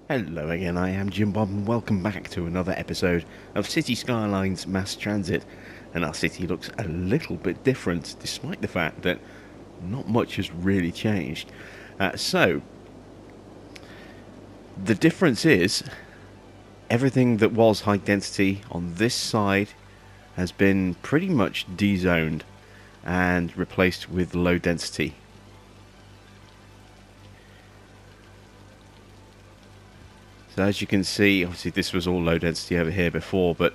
Hello again, I am Jim Bob and welcome back to another episode of City Skylines Mass Transit. And our city looks a little bit different despite the fact that not much has really changed. So, the difference is everything that was high density on this side has been pretty much de-zoned and replaced with low density. So as you can see, obviously this was all low density over here before, but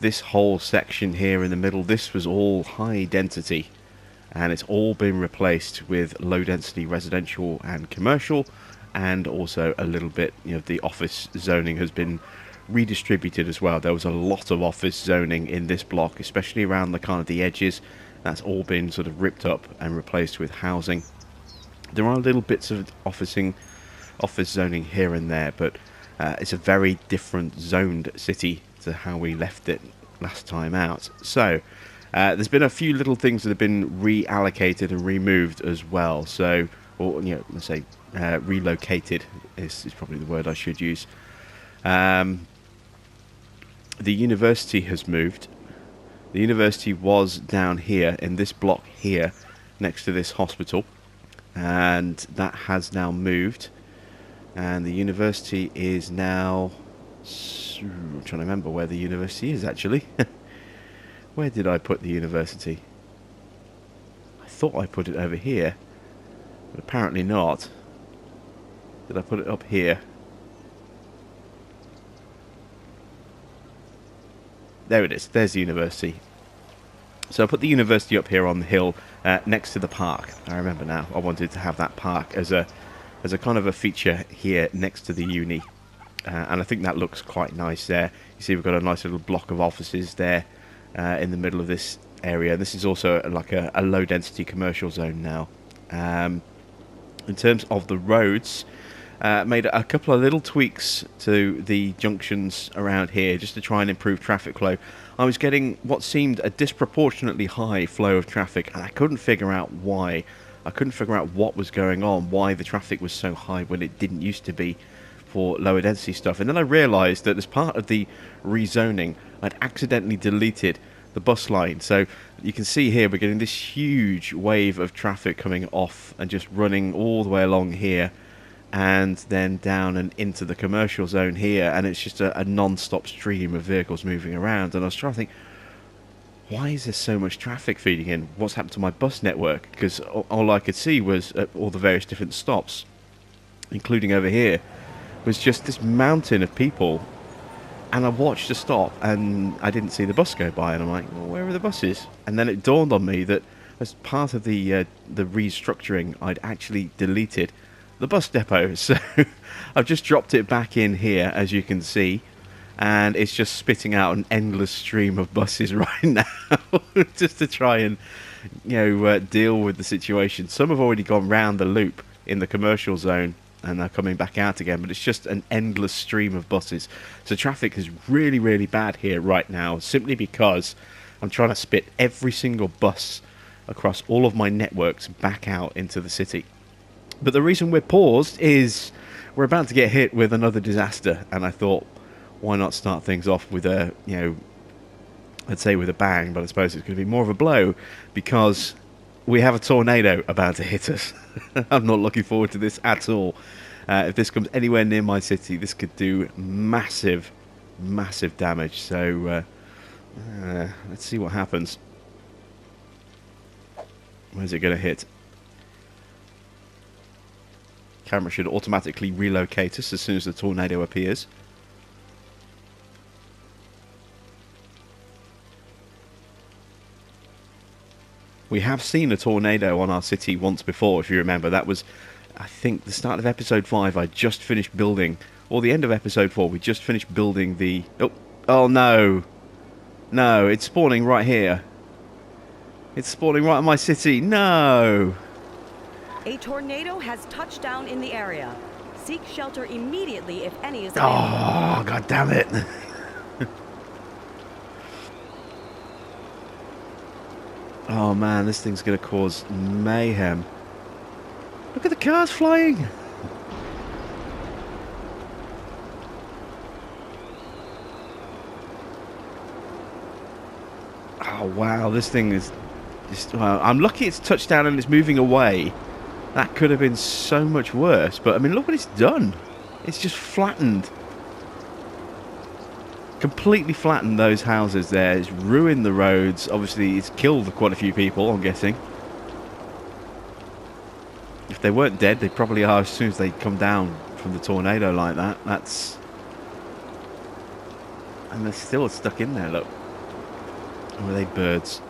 this whole section here in the middle, this was all high density, and it's all been replaced with low density residential and commercial, and also a little bit, the office zoning has been redistributed as well. There was a lot of office zoning in this block, especially around the kind of the edges. That's all been sort of ripped up and replaced with housing. There are little bits of office zoning here and there, but it's a very different zoned city to how we left it last time out. So there's been a few little things that have been reallocated and removed as well. So, or let's say relocated is probably the word I should use. The university has moved. The university was down here in this block here, next to this hospital, and that has now moved. And the university is now... I'm trying to remember where the university is, actually. Where did I put the university? I thought I put it over here, but apparently not. Did I put it up here? There it is. There's the university. So I put the university up here on the hill next to the park. I remember now. I wanted to have that park as a kind of a feature here next to the uni, and I think that looks quite nice there. You see we've got a nice little block of offices there in the middle of this area. This is also like a low density commercial zone now. In terms of the roads, made a couple of little tweaks to the junctions around here just to try and improve traffic flow. I was getting what seemed a disproportionately high flow of traffic, and I couldn't figure out why. I couldn't figure out what was going on, why the traffic was so high when it didn't used to be for lower density stuff. And then I realised that as part of the rezoning, I'd accidentally deleted the bus line. So you can see here we're getting this huge wave of traffic coming off and just running all the way along here, and then down and into the commercial zone here, and it's just a non-stop stream of vehicles moving around. And I was trying to think, why is there so much traffic feeding in? What's happened to my bus network? Because all I could see was all the various different stops, including over here, was just this mountain of people. And I watched a stop, and I didn't see the bus go by, and I'm like, well, where are the buses? And then it dawned on me that as part of the restructuring, I'd actually deleted the bus depot. So I've just dropped it back in here, as you can see. And it's just spitting out an endless stream of buses right now, just to try and, deal with the situation. Some have already gone round the loop in the commercial zone and are coming back out again, but it's just an endless stream of buses. So traffic is really, really bad here right now, simply because I'm trying to spit every single bus across all of my networks back out into the city. But the reason we're paused is we're about to get hit with another disaster, and I thought, why not start things off with a, I'd say with a bang, but I suppose it's going to be more of a blow, because we have a tornado about to hit us. I'm not looking forward to this at all. If this comes anywhere near my city, this could do massive, massive damage. So let's see what happens. Where's it going to hit? Camera should automatically relocate us as soon as the tornado appears. We have seen a tornado on our city once before, if you remember. That was, I think, the start of episode 5. I just finished building or the end of episode 4. We just finished building the... Oh no! No, it's spawning right here. It's spawning right in my city. No! A tornado has touched down in the area. Seek shelter immediately if any is available. Oh, god damn it. Oh man, this thing's going to cause mayhem. Look at the cars flying. Oh wow, this thing is just... Well, I'm lucky it's touched down and it's moving away. That could have been so much worse, but I mean, look what it's done. It's just flattened. Completely flattened those houses there. It's ruined the roads. Obviously, it's killed quite a few people, I'm guessing. If they weren't dead, they probably are as soon as they come down from the tornado like that. That's... And they're still stuck in there, look. Or are they birds?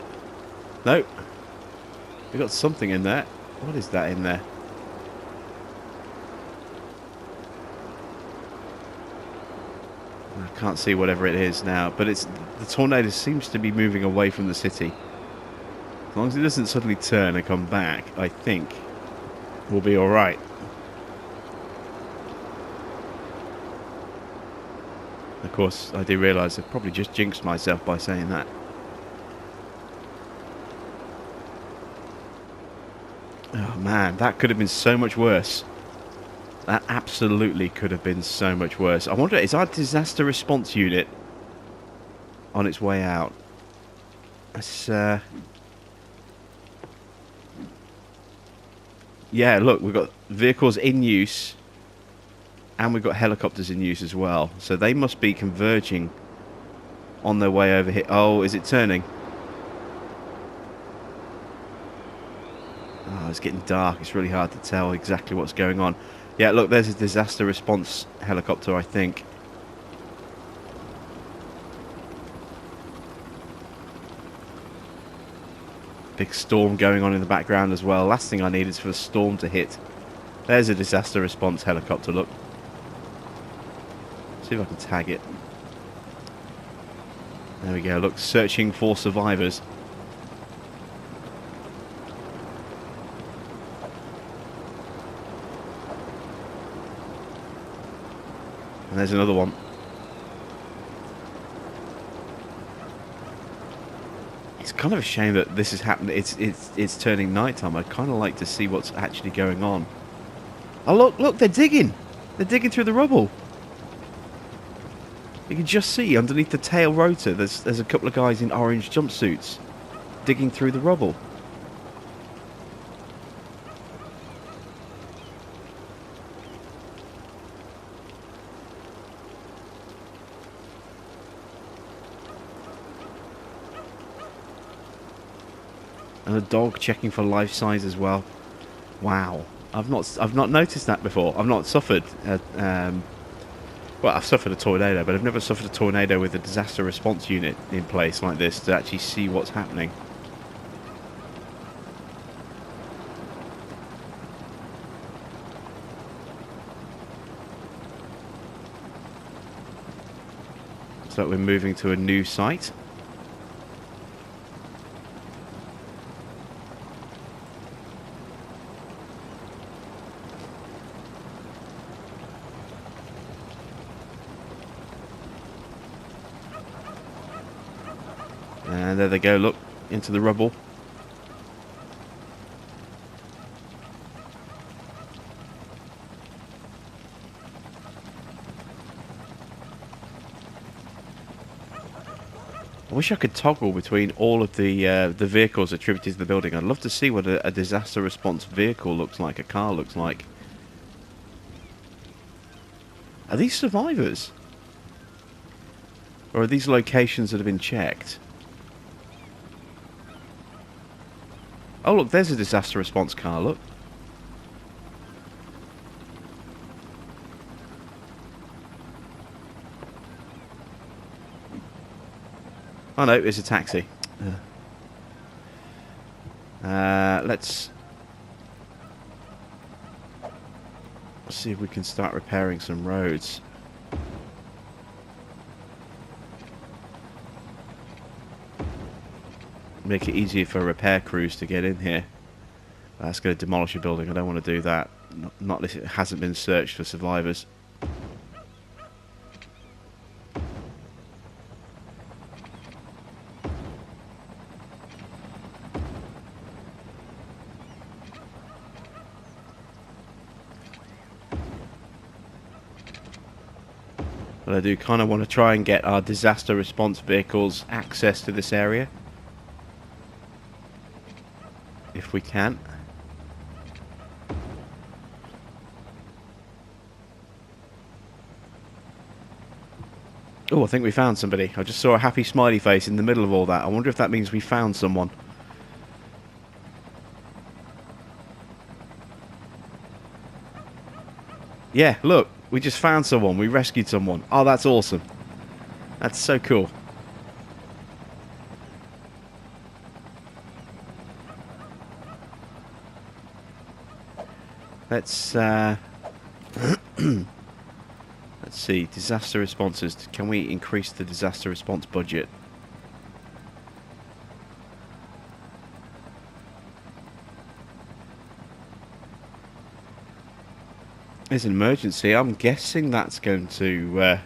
No. We've got something in there. What is that in there? I can't see whatever it is now, but it's... The tornado seems to be moving away from the city. As long as it doesn't suddenly turn and come back, I think we'll be alright. Of course, I do realise I've probably just jinxed myself by saying that. Oh man, that could have been so much worse. That absolutely could have been so much worse. I wonder, is our disaster response unit on its way out? It's, yeah, look, we've got vehicles in use. And we've got helicopters in use as well. So they must be converging on their way over here. Oh, is it turning? Oh, it's getting dark. It's really hard to tell exactly what's going on. Yeah, look, there's a disaster response helicopter, I think. Big storm going on in the background as well. Last thing I need is for the storm to hit. There's a disaster response helicopter, look. See if I can tag it. There we go, look, searching for survivors. And there's another one. It's kind of a shame that this has happened. It's turning nighttime. I'd kind of like to see what's actually going on. Oh look, they're digging. They're digging through the rubble. You can just see underneath the tail rotor, there's a couple of guys in orange jumpsuits digging through the rubble. And a dog checking for life size as well. Wow, I've not noticed that before. I've not suffered. Well, I've suffered a tornado, but I've never suffered a tornado with a disaster response unit in place like this to actually see what's happening. So we're moving to a new site. And there they go, look, into the rubble. I wish I could toggle between all of the vehicles attributed to the building. I'd love to see what a disaster response vehicle looks like, a car looks like. Are these survivors? Or are these locations that have been checked? Oh look, there's a disaster response car, look. Oh no, it's a taxi. Let's see if we can start repairing some roads. make it easier for repair crews to get in here. That's going to demolish a building. I don't want to do that. Not unless it hasn't been searched for survivors. But I do kind of want to try and get our disaster response vehicles access to this area. If we can. Oh, I think we found somebody. I just saw a happy smiley face in the middle of all that. I wonder if that means we found someone. Yeah, look. We just found someone. We rescued someone. Oh, that's awesome. That's so cool. Let's let's see. Disaster responses. Can we increase the disaster response budget? There's an emergency. I'm guessing that's going to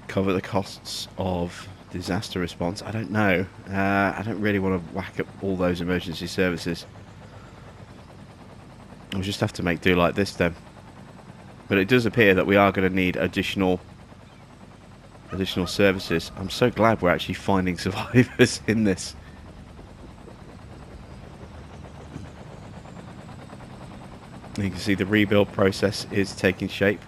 cover the costs of disaster response. I don't know. I don't really want to whack up all those emergency services. We'll just have to make do like this then. But it does appear that we are going to need additional services. I'm so glad we're actually finding survivors in this. You can see the rebuild process is taking shape.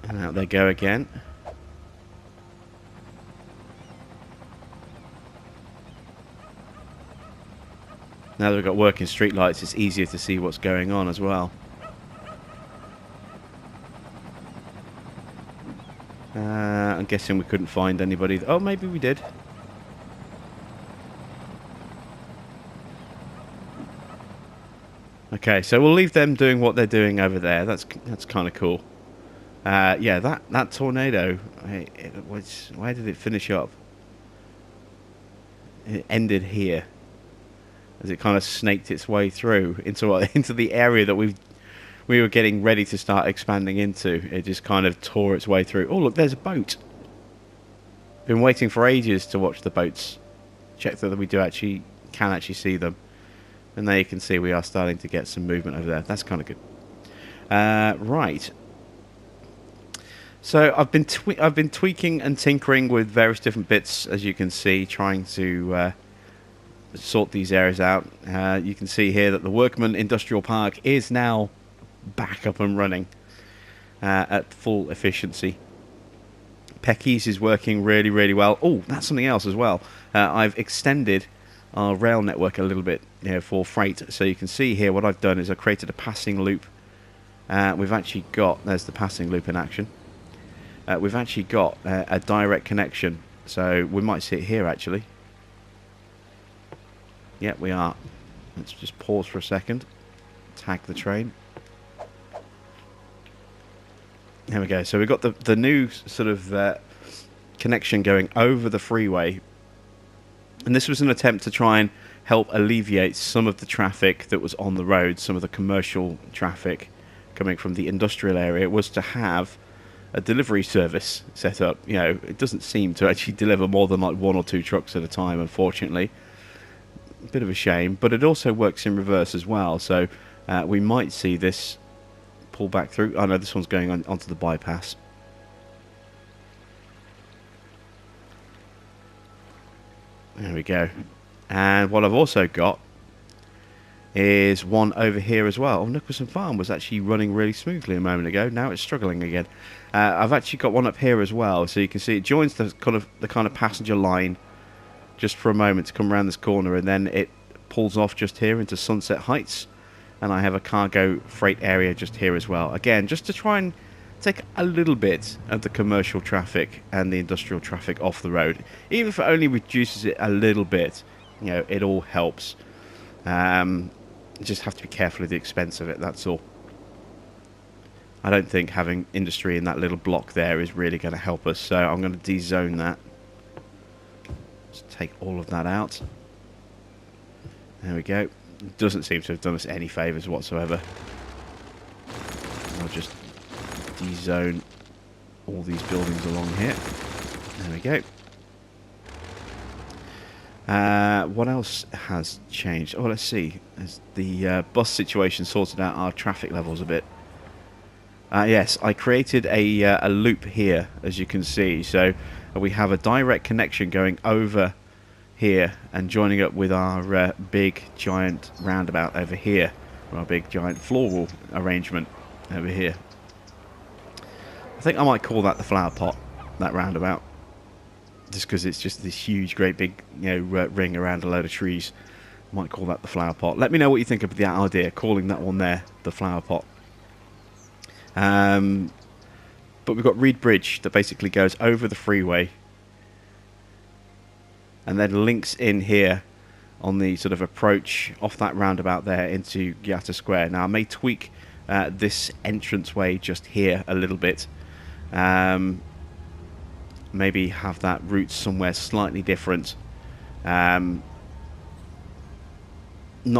And out they go again. Now that we've got working street lights, it's easier to see what's going on as well. I'm guessing we couldn't find anybody. Oh, maybe we did. Okay, so we'll leave them doing what they're doing over there. That's kind of cool. Yeah, that tornado. Where did it finish up? It ended here, as it kind of snaked its way through into the area that we were getting ready to start expanding into. It just kind of tore its way through. Oh, look, there's a boat. Been waiting for ages to watch the boats. Check that we can actually see them. And there you can see we are starting to get some movement over there. That's kind of good. Right. So I've been tweaking and tinkering with various different bits, as you can see, trying to sort these areas out. You can see here that the Workman Industrial Park is now back up and running at full efficiency. Pecky's is working really, really well. Oh, that's something else as well. I've extended our rail network a little bit, for freight. So you can see here what I've done is I've created a passing loop. We've actually got, there's the passing loop in action. We've actually got a direct connection. So we might see it here actually. Yeah, we are. Let's just pause for a second. Tag the train. There we go. So we've got the new sort of connection going over the freeway. And this was an attempt to try and help alleviate some of the traffic that was on the road, some of the commercial traffic coming from the industrial area. It was to have a delivery service set up. It doesn't seem to actually deliver more than like 1 or 2 trucks at a time, unfortunately. A bit of a shame, but it also works in reverse as well. So we might see this pull back through. Oh no, this one's going onto the bypass. There we go. And what I've also got is one over here as well. Oh, Nicholson Farm was actually running really smoothly a moment ago. Now it's struggling again. I've actually got one up here as well, so you can see it joins the kind of passenger line just for a moment to come around this corner, and then it pulls off just here into Sunset Heights. and I have a cargo freight area just here as well. Again, just to try and take a little bit of the commercial traffic and the industrial traffic off the road. Even if it only reduces it a little bit, you know, it all helps. Just have to be careful of the expense of it, that's all. I don't think having industry in that little block there is really going to help us, so I'm going to de-zone that. Just take all of that out. There we go. Doesn't seem to have done us any favours whatsoever. I'll just de-zone all these buildings along here. There we go. What else has changed? Oh, let's see. Has the bus situation sorted out our traffic levels a bit? Yes, I created a loop here, as you can see. So we have a direct connection going over here and joining up with our big giant roundabout over here, our big giant floral arrangement over here. I think I might call that the flower pot, that roundabout, just because it's just this huge, great big, you know, ring around a load of trees. I might call that the flower pot. Let me know what you think of the idea, calling that one there the flower pot. But we've got Reed Bridge that basically goes over the freeway and then links in here on the sort of approach off that roundabout there into Giata Square. Now I may tweak this entranceway just here a little bit. Maybe have that route somewhere slightly different. Not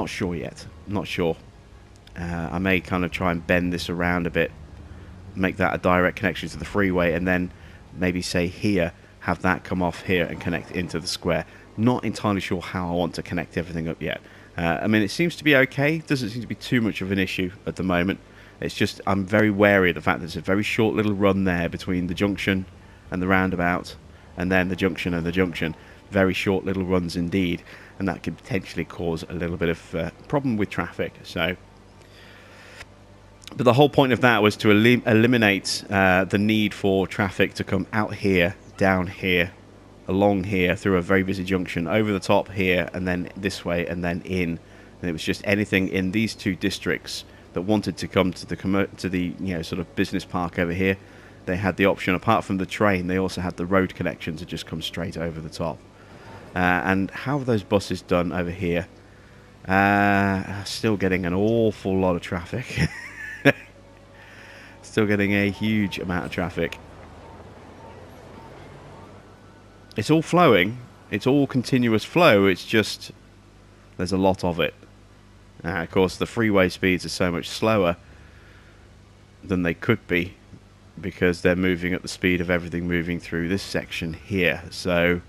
sure yet. Not sure. I may kind of try and bend this around a bit, make that a direct connection to the freeway, and then maybe say here, have that come off here and connect into the square. Not entirely sure how I want to connect everything up yet. I mean, it seems to be okay. Doesn't seem to be too much of an issue at the moment. It's just I'm very wary of the fact that there's a very short little run there between the junction and the roundabout, and then the junction and the junction. Very short little runs indeed, and that could potentially cause a little bit of problem with traffic. So, but the whole point of that was to eliminate the need for traffic to come out here, down here, along here, through a very busy junction, over the top here, and then this way, and then in. And it was just anything in these two districts that wanted to come to the you know, sort of business park over here. They had the option, apart from the train, they also had the road connection to just come straight over the top. And how are those buses done over here? Still getting an awful lot of traffic. Still getting a huge amount of traffic. It's all flowing. It's all continuous flow. It's just there's a lot of it. Of course, the freeway speeds are so much slower than they could be, because they're moving at the speed of everything moving through this section here. So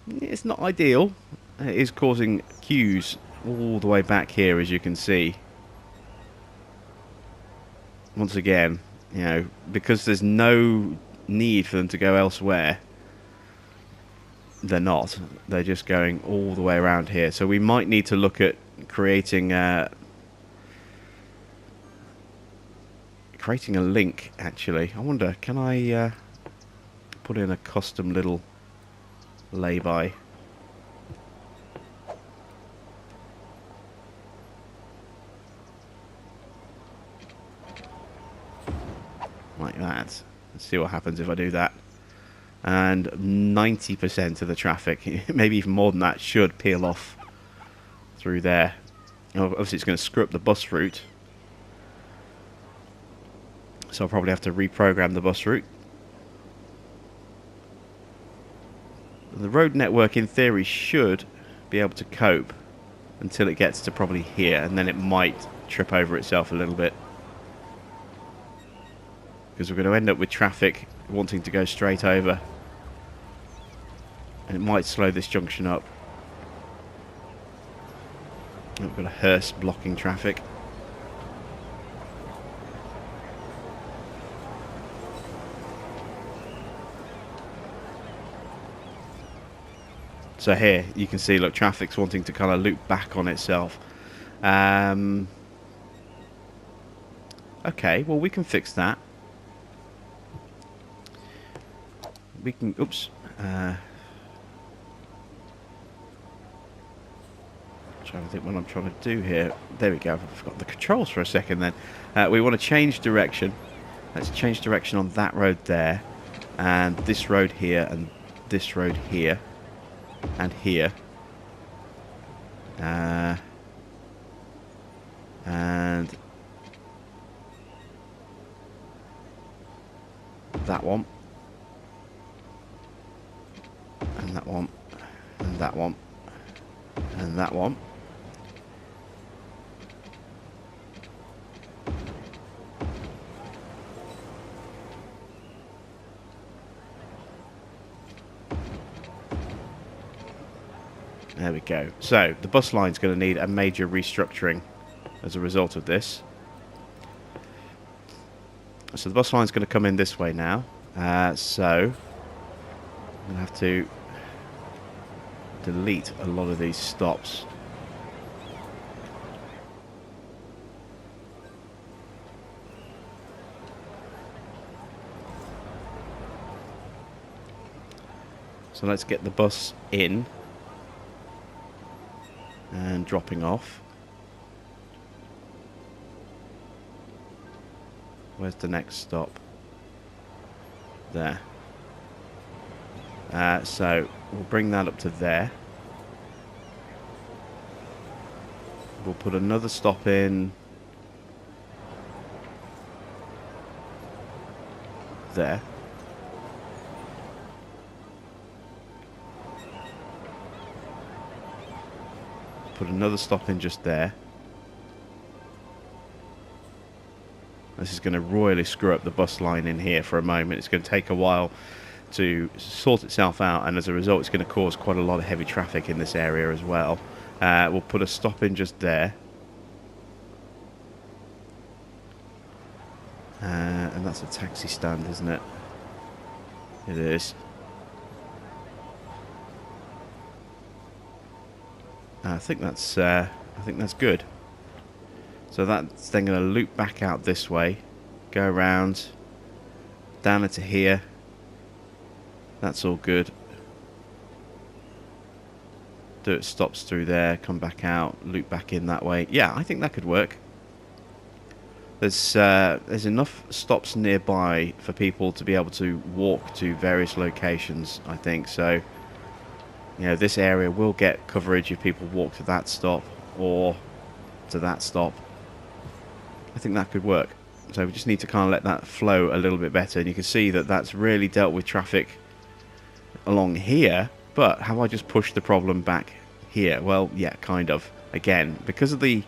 it's not ideal. It is causing queues all the way back here, as you can see. Once again, you know, because there's no need for them to go elsewhere, they're not. They're just going all the way around here. So we might need to look at creating a link, actually. I wonder, can I put in a custom little lay-by? Like that. Let's see what happens if I do that. And 90% of the traffic, maybe even more than that, should peel off through there. Obviously it's going to screw up the bus route, so I'll probably have to reprogram the bus route. The road network in theory should be able to cope until it gets to probably here, and then it might trip over itself a little bit, because we're going to end up with traffic wanting to go straight over, and it might slow this junction up. We've got a hearse blocking traffic. So here you can see, look, traffic's wanting to kind of loop back on itself. Okay, well, we can fix that. We can, oops, trying to think what I'm trying to do here. There we go. I forgot the controls for a second then. We want to change direction. Let's change direction on that road there. And this road here. And this road here. And here. And that one. And that one. And that one. And that one. There we go. So, the bus line's going to need a major restructuring as a result of this. So, the bus line's going to come in this way now. So, I'm going to have to delete a lot of these stops. So, let's get the bus in. And dropping off. Where's the next stop? There. So we'll bring that up to there. We'll put another stop in there. Put another stop in just there. This is going to royally screw up the bus line in here for a moment. It's going to take a while to sort itself out, and as a result it's going to cause quite a lot of heavy traffic in this area as well. We'll put a stop in just there. And that's a taxi stand, isn't it? It is. I think that's good. So that's then going to loop back out this way, go around, down into here. That's all good. Do it stops through there, come back out, loop back in that way. Yeah, I think that could work. There's enough stops nearby for people to be able to walk to various locations, I think. So, you know, this area will get coverage if people walk to that stop or to that stop. I think that could work. So we just need to kind of let that flow a little bit better. And you can see that that's really dealt with traffic along here. But have I just pushed the problem back here? Well, yeah, kind of. Again, because of the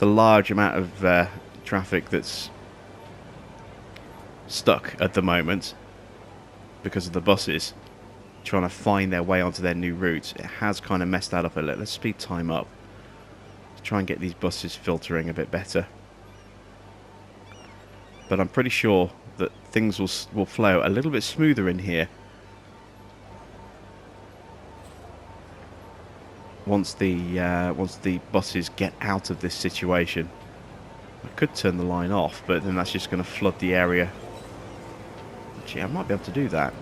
large amount of traffic that's stuck at the moment, because of the buses trying to find their way onto their new routes, it has kind of messed that up a little. Let's speed time up. Let's try and get these buses filtering a bit better. But I'm pretty sure that things will flow a little bit smoother in here once the buses get out of this situation. I could turn the line off, but then that's just going to flood the area. Actually, I might be able to do that.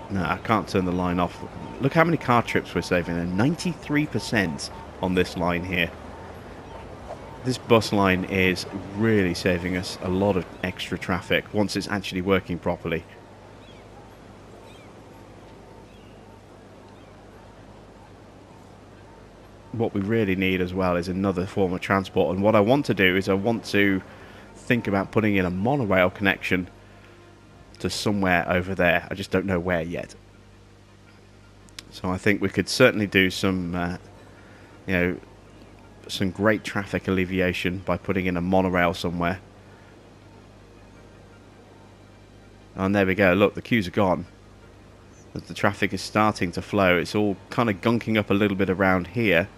No, I can't turn the line off. Look how many car trips we're saving there. 93% on this line here. This bus line is really saving us a lot of extra traffic once it's actually working properly. What we really need as well is another form of transport. And what I want to do is I want to think about putting in a monorail connection to somewhere over there. I just don't know where yet. So I think we could certainly do some, you know, some great traffic alleviation by putting in a monorail somewhere. And there we go. Look, the queues are gone. The traffic is starting to flow. It's all kind of gunking up a little bit around here.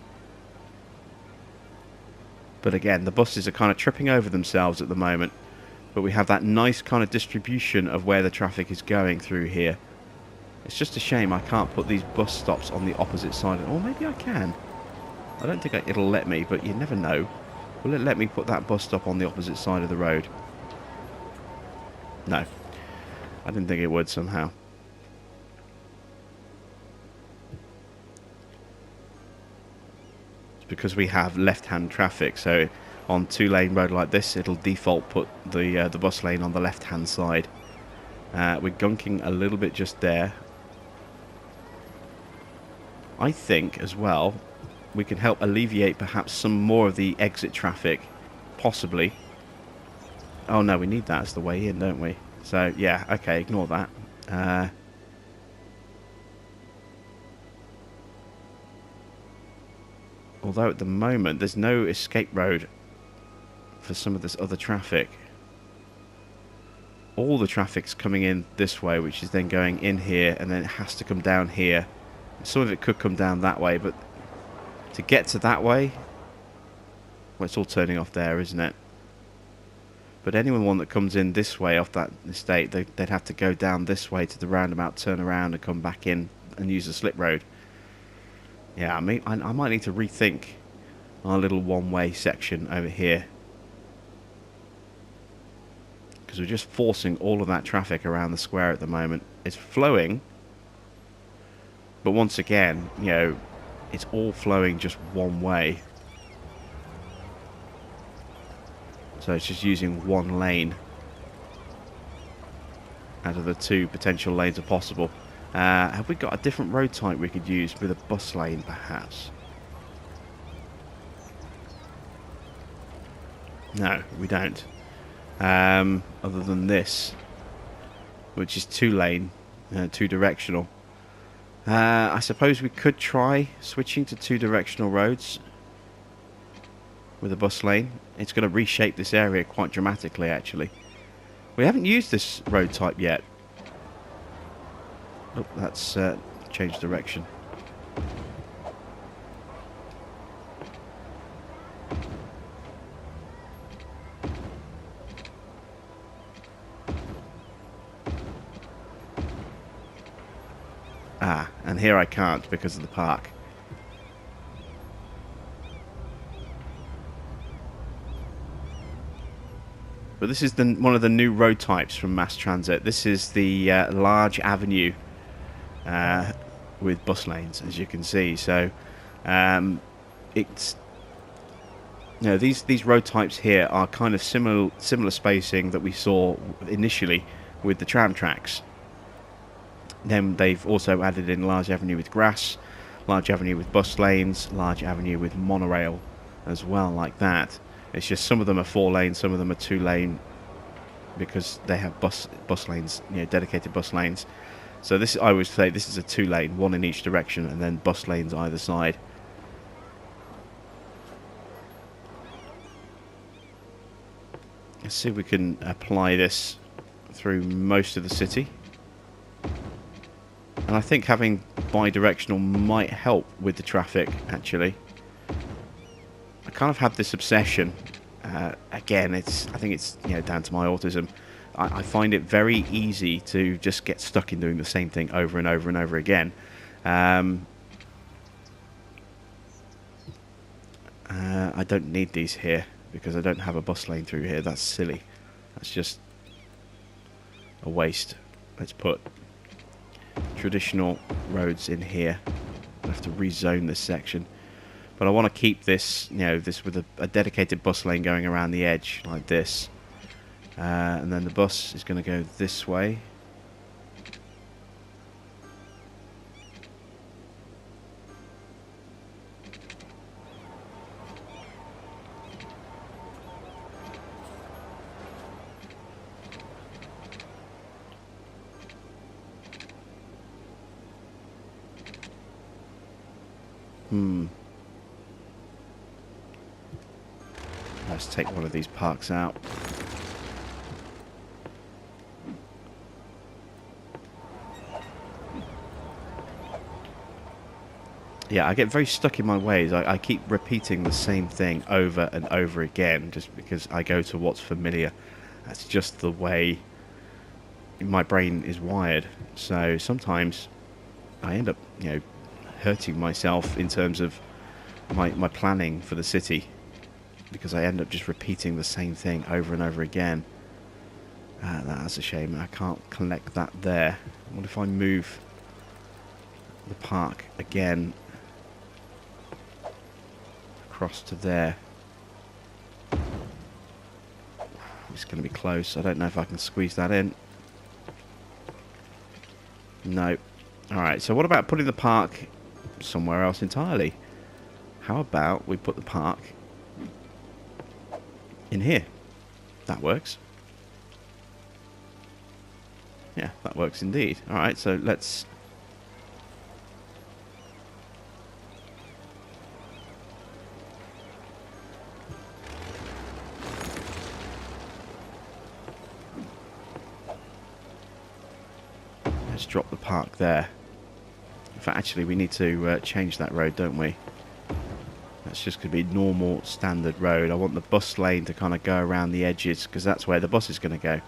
But again, the buses are kind of tripping over themselves at the moment. But we have that nice kind of distribution of where the traffic is going through here. It's just a shame I can't put these bus stops on the opposite side. Or maybe I can. I don't think it'll let me, but you never know. Will it let me put that bus stop on the opposite side of the road? No. I didn't think it would somehow. It's because we have left-hand traffic, so on two-lane road like this, it'll default put the bus lane on the left-hand side. We're gunking a little bit just there. I think, as well, we can help alleviate perhaps some more of the exit traffic, possibly. Oh no, we need that as the way in, don't we? So, yeah, okay, ignore that. Although at the moment, there's no escape road for some of this other traffic. All the traffic's coming in this way, which is then going in here, and then it has to come down here. Some of it could come down that way, but to get to that way, well, it's all turning off there, isn't it? But anyone that comes in this way off that estate, they'd have to go down this way to the roundabout, turn around and come back in and use the slip road. Yeah, I mean, I might need to rethink our little one-way section over here. Because we're just forcing all of that traffic around the square at the moment. It's flowing, but once again, you know, it's all flowing just one way. So it's just using one lane out of the two potential lanes are possible. Have we got a different road type we could use with a bus lane, perhaps? No, we don't. Other than this, which is two-lane, two-directional. I suppose we could try switching to two-directional roads with a bus lane. It's going to reshape this area quite dramatically, actually. We haven't used this road type yet. Oh, that's changed direction. Ah, and here I can't because of the park. But this is one of the new road types from mass transit. This is the large avenue with bus lanes, as you can see. So it's, you know, these road types here are kind of similar spacing that we saw initially with the tram tracks. Then they've also added in large avenue with grass, large avenue with bus lanes, large avenue with monorail as well, like that. It's just some of them are 4 lane, some of them are 2 lane, because they have bus lanes, you know, dedicated bus lanes. So this, I would say, this is a 2 lane, 1 in each direction, and then bus lanes either side. Let's see if we can apply this through most of the city. And I think having bi-directional might help with the traffic, actually. I kind of have this obsession. Again, I think it's, you know, down to my autism. I find it very easy to just get stuck in doing the same thing over and over and over again. I don't need these here because I don't have a bus lane through here. That's silly. That's just a waste. Let's put traditional roads in here. I have to rezone this section. But I want to keep this, you know, this with a dedicated bus lane going around the edge like this. And then the bus is going to go this way. Let's take one of these parks out. Yeah, I get very stuck in my ways. I keep repeating the same thing over and over again just because I go to what's familiar. That's just the way my brain is wired. So sometimes I end up, you know, hurting myself in terms of my planning for the city because I end up just repeating the same thing over and over again. That's a shame. I can't connect that there. What if I move the park again across to there? It's going to be close. I don't know if I can squeeze that in. No. Alright, so what about putting the park somewhere else entirely? How about we put the park in here? That works. Yeah, that works indeed. Alright, so let's... let's drop the park there. In fact, actually, we need to change that road, don't we? That's just going to be normal, standard road. I want the bus lane to kind of go around the edges, because that's where the bus is going to go.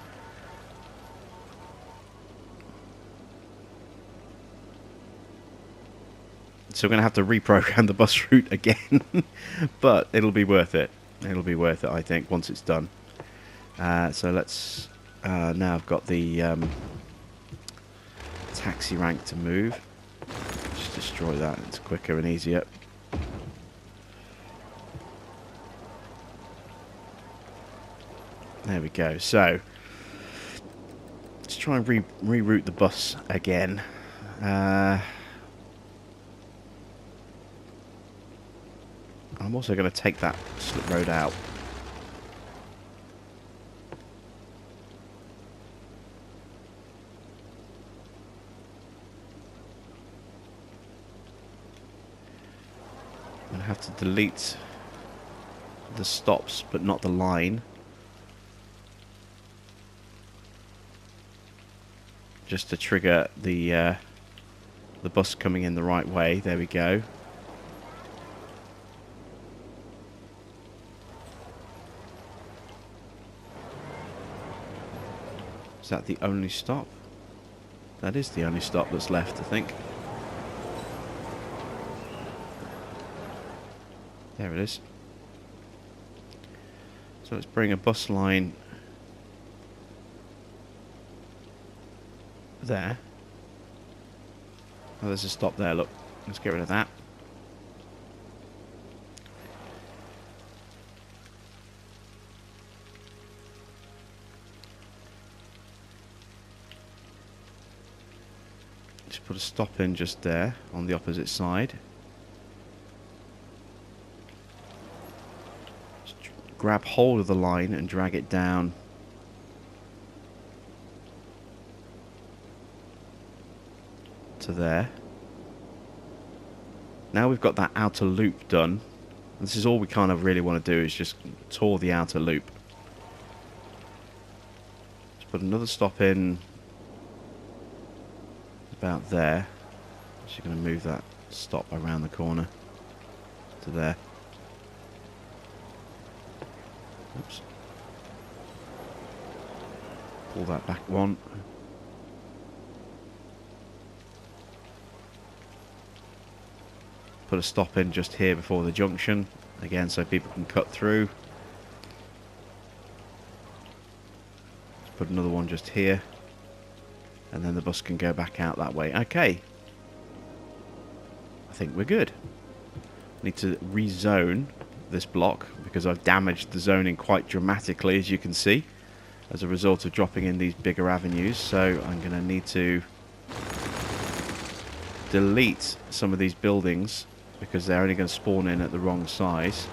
So we're going to have to reprogram the bus route again. But it'll be worth it. It'll be worth it, I think, once it's done. So let's... now I've got the taxi rank to move. Just destroy that. It's quicker and easier. There we go. So let's try and reroute the bus again. I'm also going to take that slip road out. I'm going to have to delete the stops, but not the line. Just to trigger the bus coming in the right way. There we go. Is that the only stop? That is the only stop that's left, I think. There it is. So let's bring a bus line there. Oh, there's a stop there, look. Let's get rid of that. Just put a stop in just there on the opposite side. Just grab hold of the line and drag it down. To there. Now we've got that outer loop done. This is all we kind of really want to do, is just tour the outer loop. Let's put another stop in about there. Just going to move that stop around the corner to there. Oops. Pull that back one. Put a stop in just here before the junction, again, so people can cut through. Let's put another one just here, and then the bus can go back out that way. Okay, I think we're good. Need to rezone this block because I've damaged the zoning quite dramatically, as you can see, as a result of dropping in these bigger avenues. So I'm going to need to delete some of these buildings because they're only going to spawn in at the wrong size.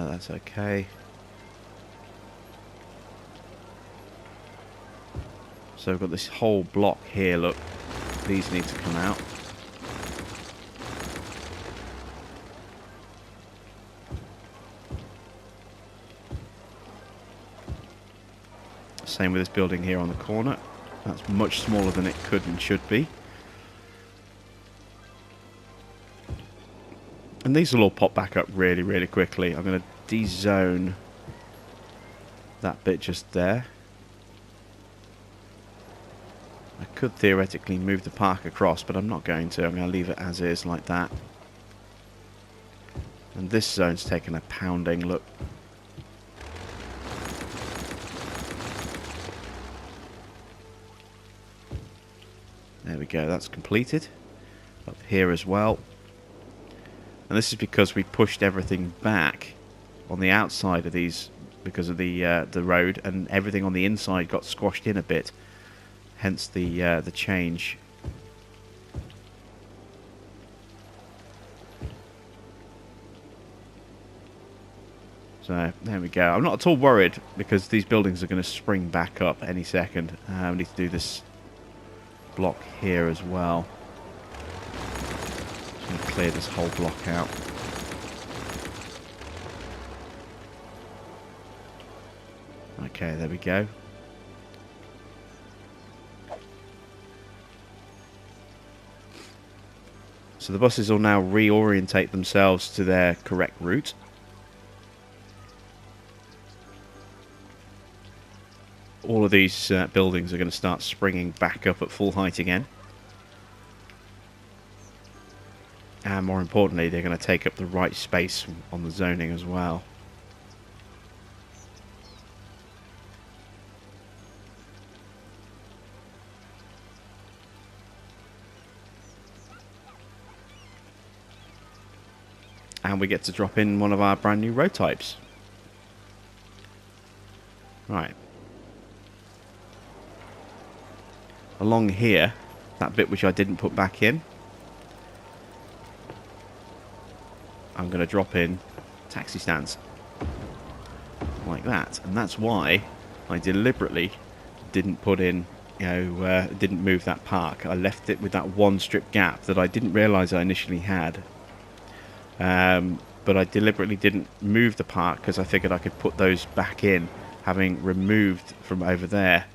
That's okay. So we've got this whole block here, look. These need to come out. Same with this building here on the corner. That's much smaller than it could and should be. And these will all pop back up really, really quickly. I'm going to de-zone that bit just there. I could theoretically move the park across, but I'm not going to. I'm going to leave it as is, like that. And this zone's taken a pounding, look. There we go, that's completed. Up here as well. And this is because we pushed everything back on the outside of these because of the road, and everything on the inside got squashed in a bit. Hence the change. So there we go. I'm not at all worried because these buildings are going to spring back up any second. We need to do this block here as well. Just going to clear this whole block out. Okay, there we go. So the buses will now reorientate themselves to their correct route. All of these buildings are going to start springing back up at full height again. And more importantly, they're going to take up the right space on the zoning as well. And we get to drop in one of our brand new road types. Right. Along here, that bit which I didn't put back in, I'm going to drop in taxi stands. Like that. And that's why I deliberately didn't put in, didn't move that park. I left it with that one strip gap that I didn't realise I initially had. But I deliberately didn't move the park because I figured I could put those back in, having removed from over there.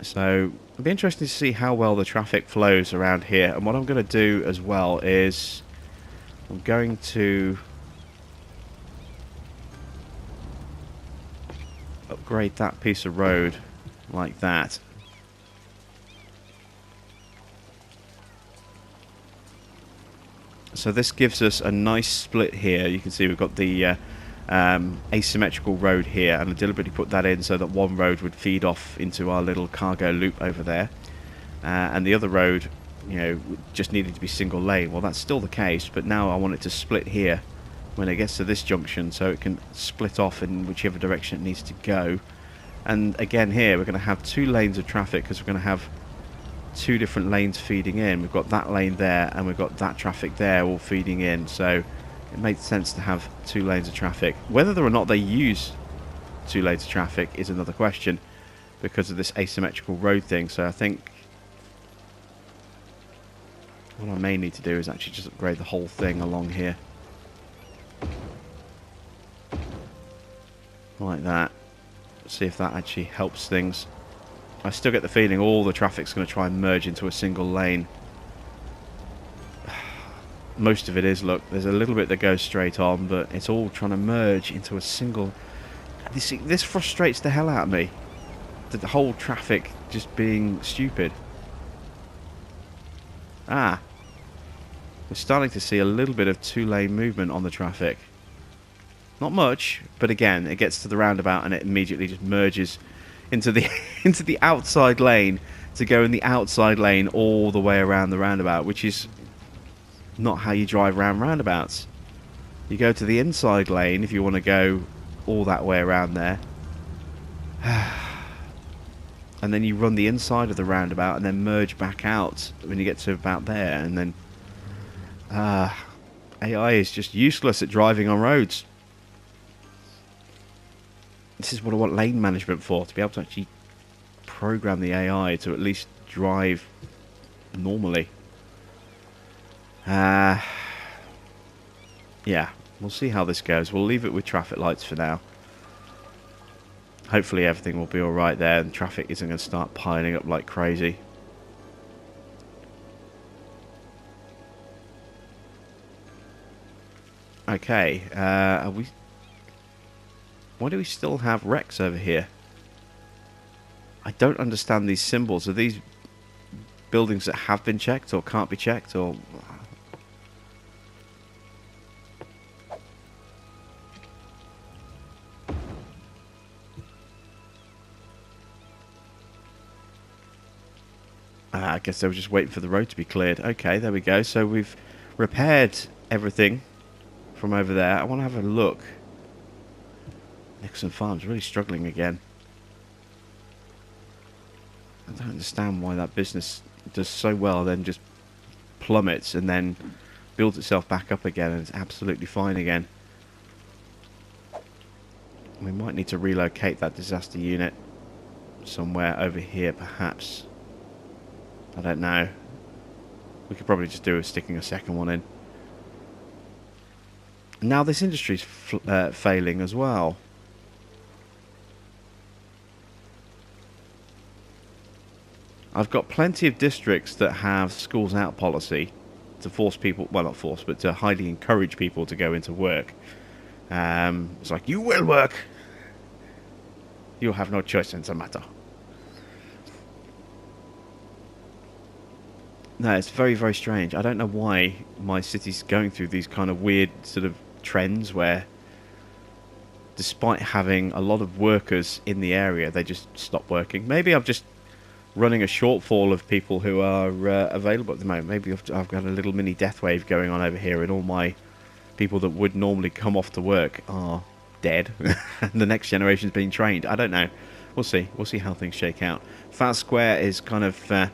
So it'll be interesting to see how well the traffic flows around here. And what I'm going to do as well is I'm going to upgrade that piece of road like that. So this gives us a nice split here. You can see we've got the asymmetrical road here, and I deliberately put that in so that one road would feed off into our little cargo loop over there, and the other road, just needed to be single lane. Well, that's still the case, but now I want it to split here when it gets to this junction, so it can split off in whichever direction it needs to go. And again here, we're going to have two lanes of traffic because we're going to have two different lanes feeding in. We've got that lane there and we've got that traffic there all feeding in, so it makes sense to have two lanes of traffic. Whether or not they use two lanes of traffic is another question because of this asymmetrical road thing. So I think what I may need to do is actually just upgrade the whole thing along here like that. See if that actually helps things. I still get the feeling all the traffic's going to try and merge into a single lane. Most of it is, look, there's a little bit that goes straight on, but it's all trying to merge into a single... This frustrates the hell out of me. The whole traffic just being stupid. We're starting to see a little bit of two-lane movement on the traffic. Not much, but again, it gets to the roundabout and it immediately just merges into the into the outside lane to go in the outside lane all the way around the roundabout, which is not how you drive around roundabouts. You go to the inside lane if you want to go all that way around there. And then you run the inside of the roundabout and then merge back out when you get to about there. And then AI is just useless at driving on roads. This is what I want lane management for, to be able to actually program the AI to at least drive normally. Yeah, we'll see how this goes. We'll leave it with traffic lights for now. Hopefully everything will be alright there and traffic isn't going to start piling up like crazy. Okay, are we... Why do we still have wrecks over here? I don't understand these symbols. Are these buildings that have been checked or can't be checked, or... I guess they were just waiting for the road to be cleared. Okay, there we go. So we've repaired everything from over there. I want to have a look. Nixon Farm's really struggling again. I don't understand why that business does so well, then just plummets and then builds itself back up again, and it's absolutely fine again. We might need to relocate that disaster unit somewhere over here, perhaps. I don't know. We could probably just do with sticking a second one in. Now this industry's failing as well. I've got plenty of districts that have schools out policy to force people, well not force, but to highly encourage people to go into work. It's like, you will work. You'll have no choice in the matter. No, it's very, very strange. I don't know why my city's going through these kind of weird sort of trends where, despite having a lot of workers in the area, they just stop working. Maybe I'm just running a shortfall of people who are available at the moment. Maybe I've got a little mini death wave going on over here, and all my people that would normally come off to work are dead. And the next generation's being trained. I don't know. We'll see. We'll see how things shake out. Fast Square is kind of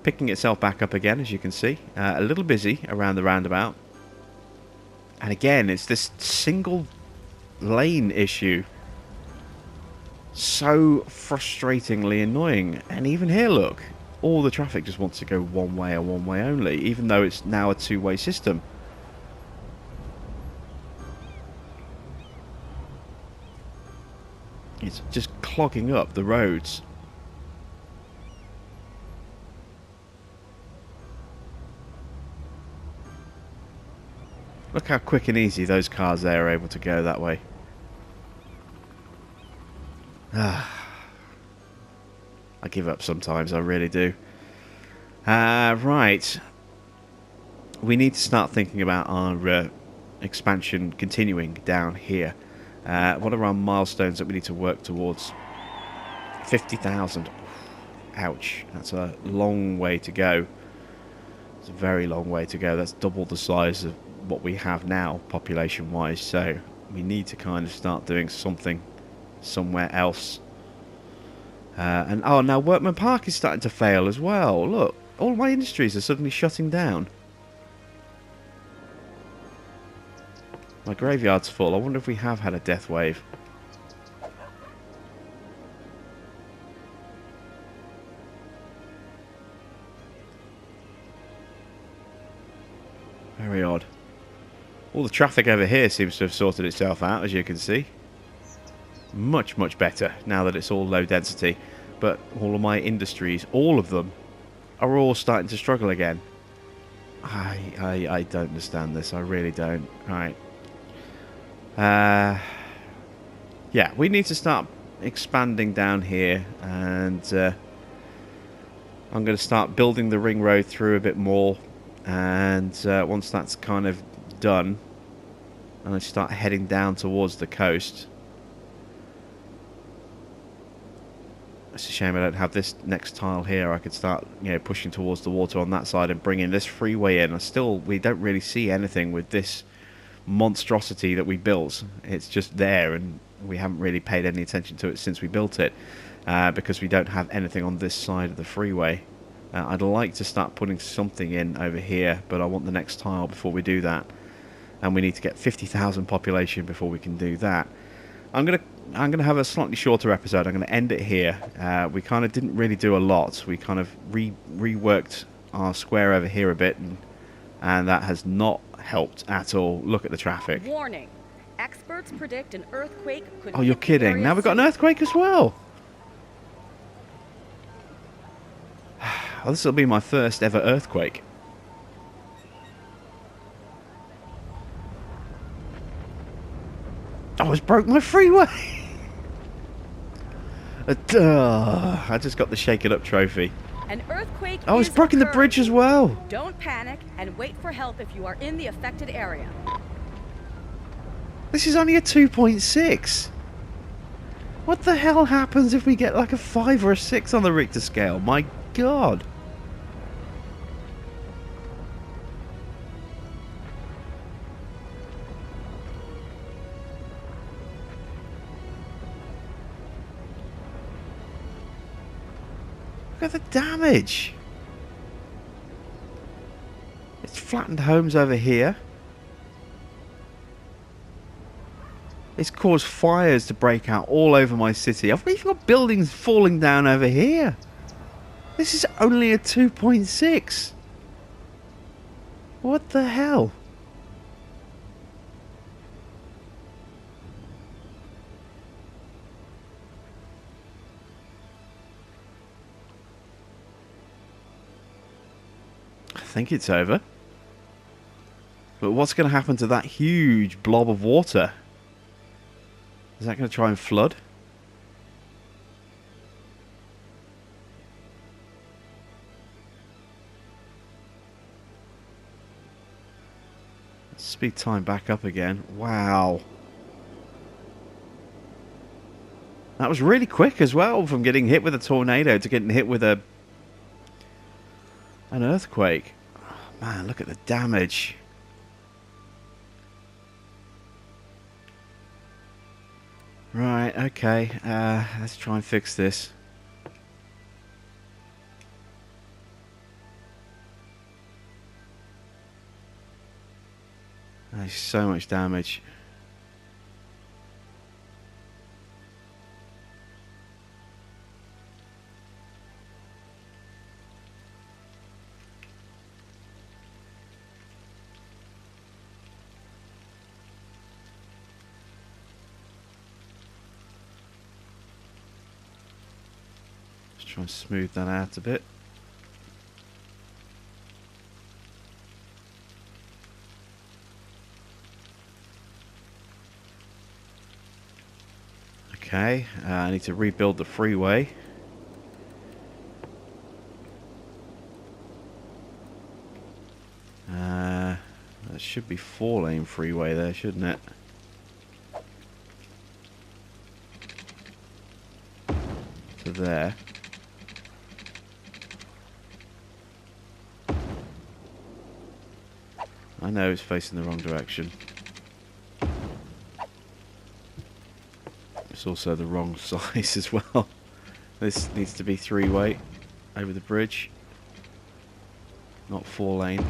picking itself back up again, as you can see. A little busy around the roundabout. And again, it's this single lane issue. So frustratingly annoying. And even here, look, all the traffic just wants to go one way or one way only, even though it's now a two-way system. It's just clogging up the roads. Look how quick and easy those cars there are able to go that way. I give up sometimes, I really do. Right. We need to start thinking about our expansion continuing down here. What are our milestones that we need to work towards? 50,000. Ouch. That's a long way to go. It's a very long way to go. That's double the size of what we have now, population-wise. So we need to kind of start doing something somewhere else. And oh, now Workman Park is starting to fail as well. Look, all my industries are suddenly shutting down. My graveyard's full. I wonder if we have had a death wave. Very odd. All the traffic over here seems to have sorted itself out, as you can see. Much, much better now that it's all low density. But all of my industries, all of them, are all starting to struggle again. I don't understand this. I really don't. Right. Yeah, we need to start expanding down here, and I'm going to start building the ring road through a bit more, and once that's kind of done, and I start heading down towards the coast. It's a shame I don't have this next tile here. I could start, you know, pushing towards the water on that side and bringing this freeway in. We don't really see anything with this monstrosity that we built. It's just there, and we haven't really paid any attention to it since we built it, because we don't have anything on this side of the freeway. I'd like to start putting something in over here, but I want the next tile before we do that, and we need to get 50,000 population before we can do that. I'm gonna have a slightly shorter episode. I'm gonna end it here. We kind of didn't really do a lot. We kind of reworked our square over here a bit, and that has not helped at all. Look at the traffic. Warning. Experts predict an earthquake could Oh, you're hit the kidding. area Now we've got an soon. earthquake as well. Well, this will be my first ever earthquake. almost broke my freeway. I just got the Shake It Up trophy. An earthquake Oh, it's is broken the occurring. bridge as well. Don't panic and wait for help if you are in the affected area. This is only a 2.6. What the hell happens if we get like a 5 or a 6 on the Richter scale? My God. Look at the damage. It's flattened homes over here. It's caused fires to break out all over my city. I've even got buildings falling down over here. This is only a 2.6. What the hell? I think it's over. But what's going to happen to that huge blob of water? Is that going to try and flood? Speed time back up again. Wow. That was really quick as well, from getting hit with a tornado to getting hit with an earthquake. Oh, man, look at the damage. Right, okay, let's try and fix this. There's so much damage. Try and smooth that out a bit. Okay, I need to rebuild the freeway. That should be 4-lane freeway there, shouldn't it? To there. I know it's facing the wrong direction. It's also the wrong size as well. This needs to be 3-way over the bridge, not 4-lane.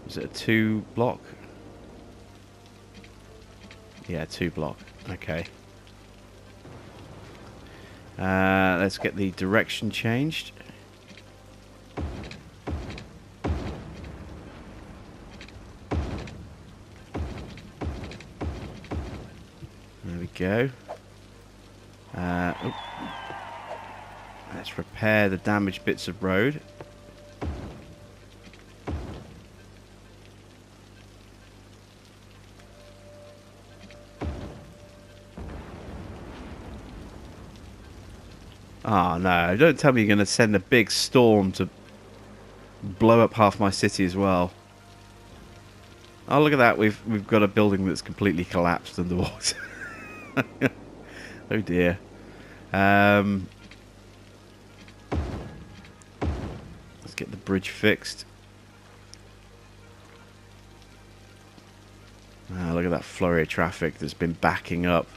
Is it a 2-block? Yeah, 2-block. Okay. Let's get the direction changed. There we go. Let's repair the damaged bits of road. Oh no, don't tell me you're going to send a big storm to blow up half my city as well. Oh, look at that, we've got a building that's completely collapsed underwater. Oh dear. Let's get the bridge fixed. Ah, look at that flurry of traffic that's been backing up.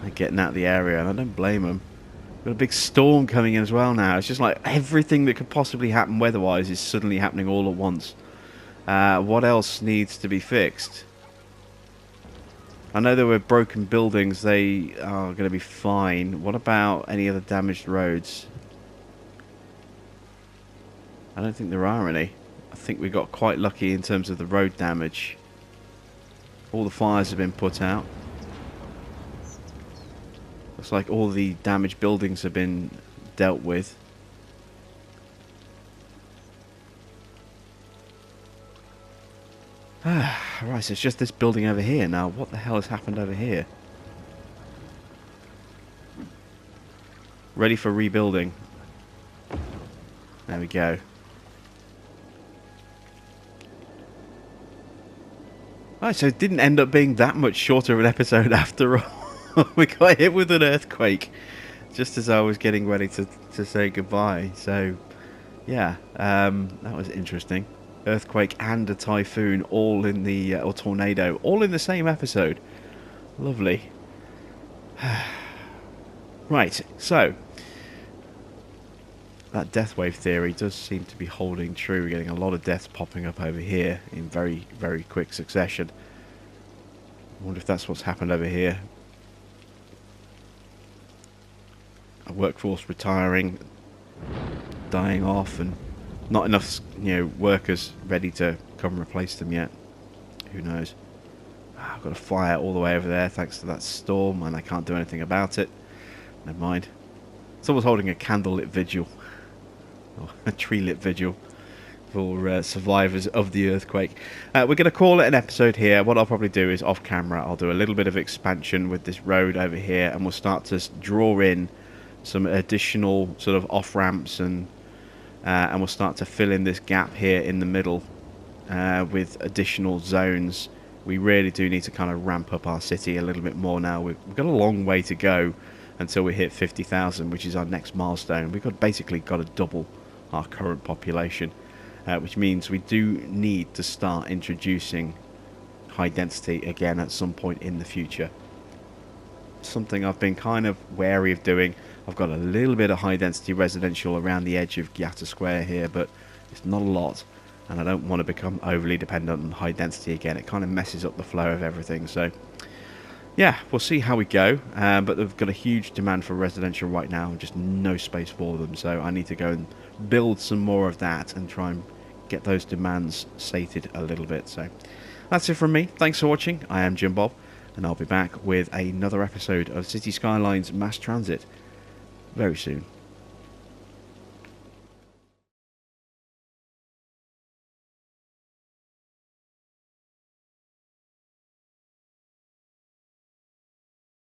They're getting out of the area, and I don't blame them. Got a big storm coming in as well now. It's just like everything that could possibly happen weather-wise is suddenly happening all at once. What else needs to be fixed? I know there were broken buildings. They are going to be fine. What about any other damaged roads? I don't think there are any. I think we got quite lucky in terms of the road damage. All the fires have been put out. Looks like all the damaged buildings have been dealt with. Right, so it's just this building over here. Now, what the hell has happened over here? Ready for rebuilding. There we go. Right, so it didn't end up being that much shorter of an episode after all. We got hit with an earthquake just as I was getting ready to say goodbye. So, yeah, that was interesting. Earthquake and a typhoon all in the, or tornado, all in the same episode. Lovely. Right, so that death wave theory does seem to be holding true. We're getting a lot of deaths popping up over here in very, very quick succession. I wonder if that's what's happened over here. A workforce retiring, dying off, and not enough, workers ready to come and replace them yet. Who knows? I've got a fire all the way over there thanks to that storm, and I can't do anything about it. Never mind. Someone's holding a candlelit vigil. Or a tree-lit vigil for survivors of the earthquake. We're going to call it an episode here. What I'll probably do is off camera I'll do a little bit of expansion with this road over here, and we'll start to draw in some additional sort of off ramps, and we'll start to fill in this gap here in the middle with additional zones. We really do need to kind of ramp up our city a little bit more now. We've got a long way to go until we hit 50,000, which is our next milestone. We've basically got to double our current population, which means we do need to start introducing high density again at some point in the future. Something I've been kind of wary of doing. I've got a little bit of high density residential around the edge of Gatta Square here, but it's not a lot, and I don't want to become overly dependent on high density again. It kind of messes up the flow of everything. So yeah, we'll see how we go, but they've got a huge demand for residential right now, and just no space for them, so I need to go and build some more of that and try and get those demands sated a little bit. So that's it from me. Thanks for watching. I am Jim Bob, and I'll be back with another episode of City Skylines Mass Transit very soon.